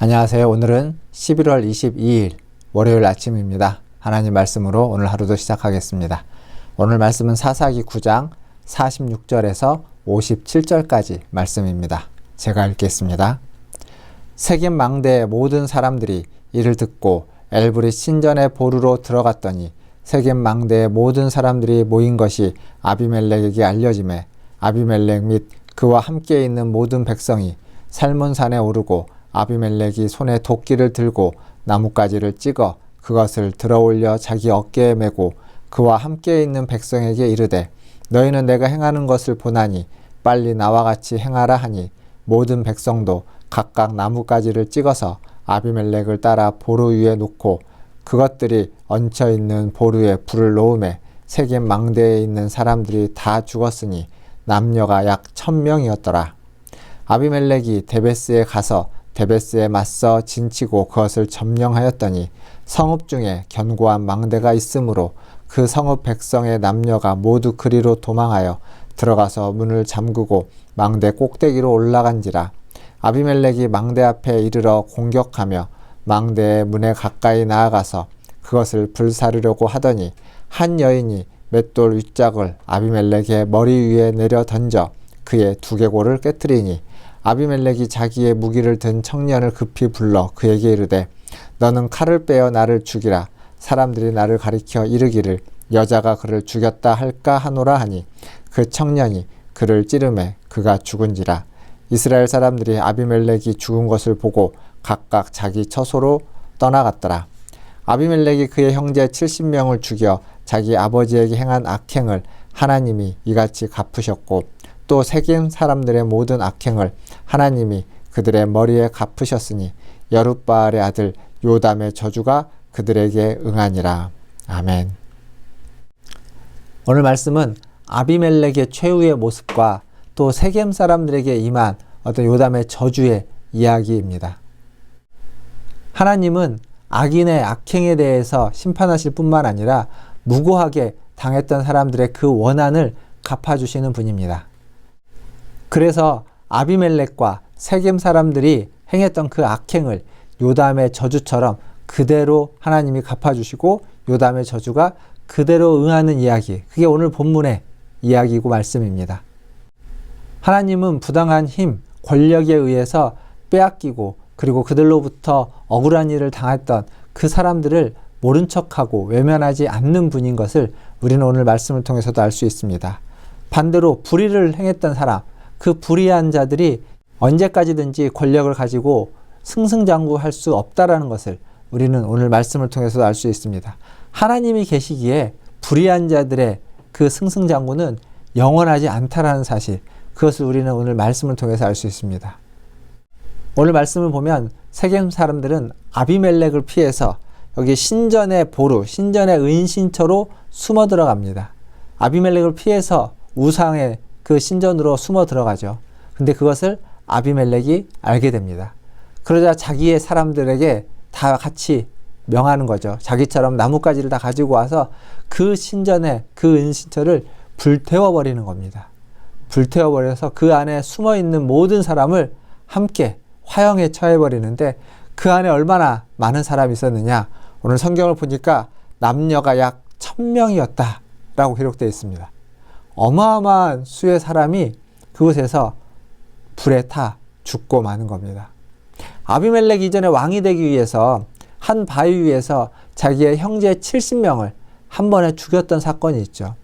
안녕하세요. 오늘은 11월 22일 월요일 아침입니다. 하나님 말씀으로 오늘 하루도 시작하겠습니다. 오늘 말씀은 사사기 9장 46절에서 57절까지 말씀입니다. 제가 읽겠습니다. 세겜 망대의 모든 사람들이 이를 듣고 엘브릿 신전의 보루로 들어갔더니 세겜 망대의 모든 사람들이 모인 것이 아비멜렉에게 알려지매 아비멜렉 및 그와 함께 있는 모든 백성이 살몬산에 오르고 아비멜렉이 손에 도끼를 들고 나뭇가지를 찍어 그것을 들어올려 자기 어깨에 메고 그와 함께 있는 백성에게 이르되 너희는 내가 행하는 것을 보나니 빨리 나와 같이 행하라 하니 모든 백성도 각각 나뭇가지를 찍어서 아비멜렉을 따라 보루 위에 놓고 그것들이 얹혀 있는 보루에 불을 놓음에 세겜 망대에 있는 사람들이 다 죽었으니 남녀가 약 1000명이었더라. 아비멜렉이 데베스에 가서 데베스에 맞서 진치고 그것을 점령하였더니 성읍 중에 견고한 망대가 있으므로 그 성읍 백성의 남녀가 모두 그리로 도망하여 들어가서 문을 잠그고 망대 꼭대기로 올라간지라. 아비멜렉이 망대 앞에 이르러 공격하며 망대의 문에 가까이 나아가서 그것을 불사르려고 하더니 한 여인이 맷돌 윗짝을 아비멜렉의 머리 위에 내려 던져 그의 두개골을 깨뜨리니 아비멜렉이 자기의 무기를 든 청년을 급히 불러 그에게 이르되 너는 칼을 빼어 나를 죽이라. 사람들이 나를 가리켜 이르기를 여자가 그를 죽였다 할까 하노라 하니 그 청년이 그를 찌르매 그가 죽은지라. 이스라엘 사람들이 아비멜렉이 죽은 것을 보고 각각 자기 처소로 떠나갔더라. 아비멜렉이 그의 형제 70명을 죽여 자기 아버지에게 행한 악행을 하나님이 이같이 갚으셨고 또 세겜 사람들의 모든 악행을 하나님이 그들의 머리에 갚으셨으니 여룻바알의 아들 요담의 저주가 그들에게 응하니라. 아멘. 오늘 말씀은 아비멜렉의 최후의 모습과 또 세겜 사람들에게 임한 어떤 요담의 저주의 이야기입니다. 하나님은 악인의 악행에 대해서 심판하실 뿐만 아니라 무고하게 당했던 사람들의 그 원한을 갚아주시는 분입니다. 그래서 아비멜렉과 세겜 사람들이 행했던 그 악행을 요담의 저주처럼 그대로 하나님이 갚아주시고 요담의 저주가 그대로 응하는 이야기, 그게 오늘 본문의 이야기이고 말씀입니다. 하나님은 부당한 힘, 권력에 의해서 빼앗기고 그리고 그들로부터 억울한 일을 당했던 그 사람들을 모른 척하고 외면하지 않는 분인 것을 우리는 오늘 말씀을 통해서도 알 수 있습니다. 반대로 불의를 행했던 사람, 그 불의한 자들이 언제까지든지 권력을 가지고 승승장구할 수 없다라는 것을 우리는 오늘 말씀을 통해서도 알 수 있습니다. 하나님이 계시기에 불의한 자들의 그 승승장구는 영원하지 않다라는 사실, 그것을 우리는 오늘 말씀을 통해서 알 수 있습니다. 오늘 말씀을 보면 세겜 사람들은 아비멜렉을 피해서 여기 신전의 보루, 신전의 은신처로 숨어 들어갑니다. 아비멜렉을 피해서 우상의 그 신전으로 숨어 들어가죠. 근데 그것을 아비멜렉이 알게 됩니다. 그러자 자기의 사람들에게 다 같이 명하는 거죠. 자기처럼 나뭇가지를 다 가지고 와서 그 신전의 그 은신처를 불태워버리는 겁니다. 불태워버려서 그 안에 숨어있는 모든 사람을 함께 화형에 처해버리는데 그 안에 얼마나 많은 사람이 있었느냐. 오늘 성경을 보니까 남녀가 약 1000명이었다 라고 기록되어 있습니다. 어마어마한 수의 사람이 그곳에서 불에 타 죽고 마는 겁니다. 아비멜렉 이전에 왕이 되기 위해서 한 바위 위에서 자기의 형제 70명을 한 번에 죽였던 사건이 있죠.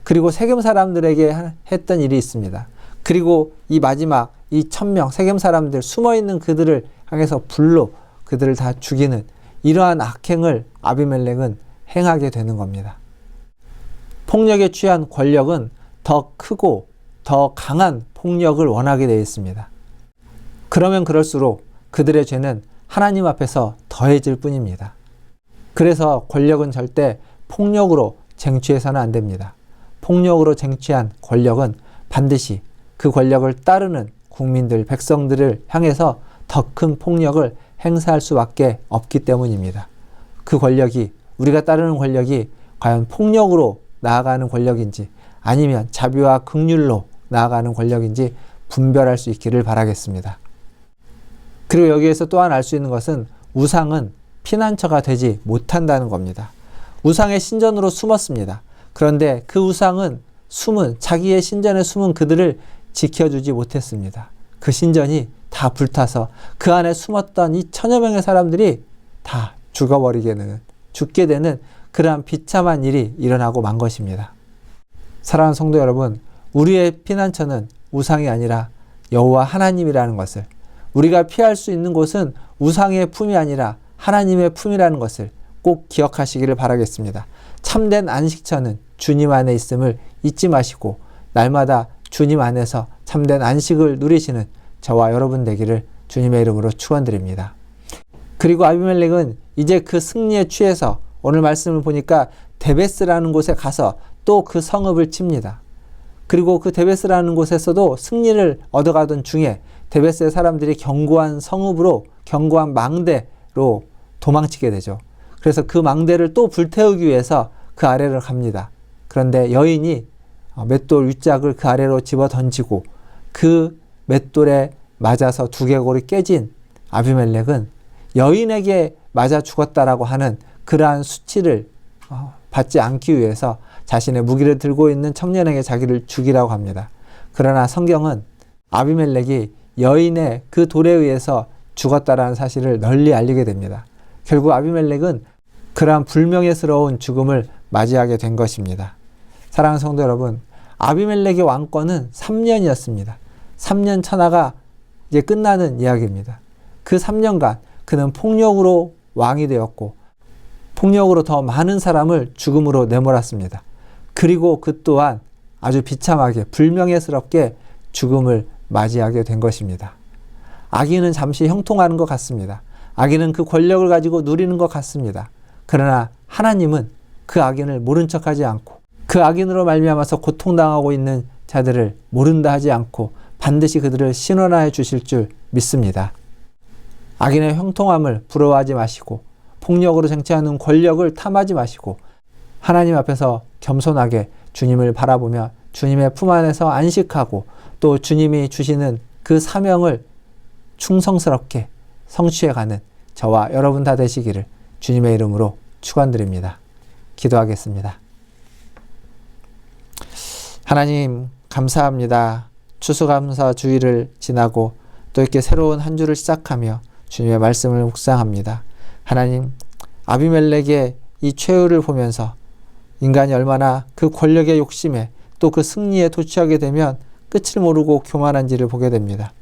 그리고 세겜 사람들에게 했던 일이 있습니다. 그리고 이 마지막 이 1000명 세겜 사람들 숨어있는 그들을 향해서 불로 그들을 다 죽이는 이러한 악행을 아비멜렉은 행하게 되는 겁니다. 폭력에 취한 권력은 더 크고 더 강한 폭력을 원하게 되어 있습니다. 그러면 그럴수록 그들의 죄는 하나님 앞에서 더해질 뿐입니다. 그래서 권력은 절대 폭력으로 쟁취해서는 안 됩니다. 폭력으로 쟁취한 권력은 반드시 그 권력을 따르는 국민들, 백성들을 향해서 더 큰 폭력을 행사할 수밖에 없기 때문입니다. 그 권력이, 우리가 따르는 권력이 과연 폭력으로 나아가는 권력인지 아니면 자비와 긍휼로 나아가는 권력인지 분별할 수 있기를 바라겠습니다. 그리고 여기에서 또한 알 수 있는 것은 우상은 피난처가 되지 못한다는 겁니다. 우상의 신전으로 숨었습니다. 그런데 그 우상은 자기의 신전에 숨은 그들을 지켜주지 못했습니다. 그 신전이 다 불타서 그 안에 숨었던 이 천여 명의 사람들이 다 죽게 되는 그러한 비참한 일이 일어나고 만 것입니다. 사랑하는 성도 여러분, 우리의 피난처는 우상이 아니라 여호와 하나님이라는 것을, 우리가 피할 수 있는 곳은 우상의 품이 아니라 하나님의 품이라는 것을 꼭 기억하시기를 바라겠습니다. 참된 안식처는 주님 안에 있음을 잊지 마시고 날마다 주님 안에서 참된 안식을 누리시는 저와 여러분 되기를 주님의 이름으로 축원드립니다. 그리고 아비멜렉은 이제 그 승리에 취해서 오늘 말씀을 보니까 데베스라는 곳에 가서 또 그 성읍을 칩니다. 그리고 그 데베스라는 곳에서도 승리를 얻어가던 중에 데베스의 사람들이 견고한 성읍으로, 견고한 망대로 도망치게 되죠. 그래서 그 망대를 또 불태우기 위해서 그 아래를 갑니다. 그런데 여인이 맷돌 윗짝을 그 아래로 집어 던지고 그 맷돌에 맞아서 두개골이 깨진 아비멜렉은 여인에게 맞아 죽었다라고 하는 그러한 수치를 받지 않기 위해서 자신의 무기를 들고 있는 청년에게 자기를 죽이라고 합니다. 그러나 성경은 아비멜렉이 여인의 그 돌에 의해서 죽었다라는 사실을 널리 알리게 됩니다. 결국 아비멜렉은 그러한 불명예스러운 죽음을 맞이하게 된 것입니다. 사랑하는 성도 여러분, 아비멜렉의 왕권은 3년이었습니다. 3년 천하가 이제 끝나는 이야기입니다. 그 3년간 그는 폭력으로 왕이 되었고 폭력으로 더 많은 사람을 죽음으로 내몰았습니다. 그리고 그 또한 아주 비참하게 불명예스럽게 죽음을 맞이하게 된 것입니다. 악인은 잠시 형통하는 것 같습니다. 악인은 그 권력을 가지고 누리는 것 같습니다. 그러나 하나님은 그 악인을 모른 척하지 않고 그 악인으로 말미암아서 고통당하고 있는 자들을 모른다 하지 않고 반드시 그들을 신원하여 주실 줄 믿습니다. 악인의 형통함을 부러워하지 마시고 폭력으로 쟁취하는 권력을 탐하지 마시고 하나님 앞에서 겸손하게 주님을 바라보며 주님의 품 안에서 안식하고 또 주님이 주시는 그 사명을 충성스럽게 성취해가는 저와 여러분 다 되시기를 주님의 이름으로 축원드립니다. 기도하겠습니다. 하나님 감사합니다. 추수감사 주일을 지나고 또 이렇게 새로운 한 주를 시작하며 주님의 말씀을 묵상합니다. 하나님, 아비멜렉의 이 최후를 보면서 인간이 얼마나 그 권력의 욕심에 또 그 승리에 도취하게 되면 끝을 모르고 교만한지를 보게 됩니다.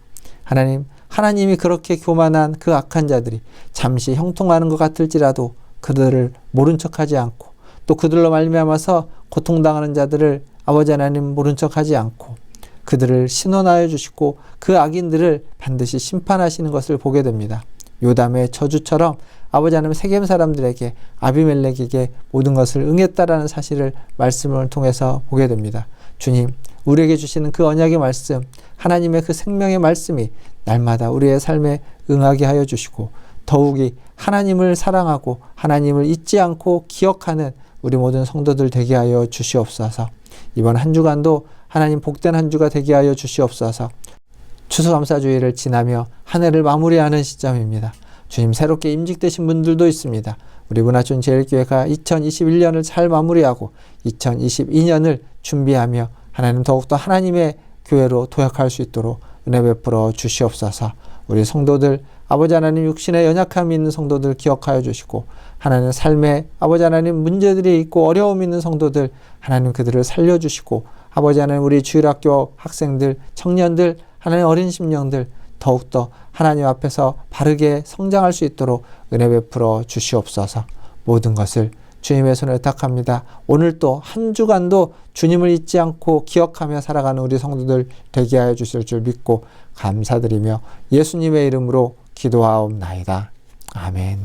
하나님, 하나님이 그렇게 교만한 그 악한 자들이 잠시 형통하는 것 같을지라도 그들을 모른 척하지 않고 또 그들로 말미암아서 고통당하는 자들을 아버지 하나님 모른 척하지 않고 그들을 신원하여 주시고 그 악인들을 반드시 심판하시는 것을 보게 됩니다. 요담의 저주처럼 아버지 하나님 세겜 사람들에게 아비멜렉에게 모든 것을 응했다라는 사실을 말씀을 통해서 보게 됩니다. 주님, 우리에게 주시는 그 언약의 말씀, 하나님의 그 생명의 말씀이 날마다 우리의 삶에 응하게 하여 주시고 더욱이 하나님을 사랑하고 하나님을 잊지 않고 기억하는 우리 모든 성도들 되게 하여 주시옵소서. 이번 한 주간도 하나님 복된 한 주가 되게 하여 주시옵소서. 추수감사주일을 지나며 한 해를 마무리하는 시점입니다. 주님, 새롭게 임직되신 분들도 있습니다. 우리 문화촌 제일교회가 2021년을 잘 마무리하고 2022년을 준비하며 하나님 더욱더 하나님의 교회로 도약할 수 있도록 은혜 베풀어 주시옵소서. 우리 성도들 아버지 하나님 육신의 연약함이 있는 성도들 기억하여 주시고 하나님 삶에 아버지 하나님 문제들이 있고 어려움이 있는 성도들 하나님 그들을 살려주시고 아버지 하나님 우리 주일학교 학생들 청년들 하나님 어린 심령들 더욱더 하나님 앞에서 바르게 성장할 수 있도록 은혜 베풀어 주시옵소서. 모든 것을 주님의 손에 의탁합니다. 오늘 또 한 주간도 주님을 잊지 않고 기억하며 살아가는 우리 성도들 되게 하여 주실 줄 믿고 감사드리며 예수님의 이름으로 기도하옵나이다. 아멘.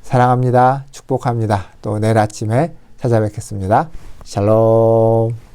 사랑합니다. 축복합니다. 또 내일 아침에 찾아뵙겠습니다. 샬롬.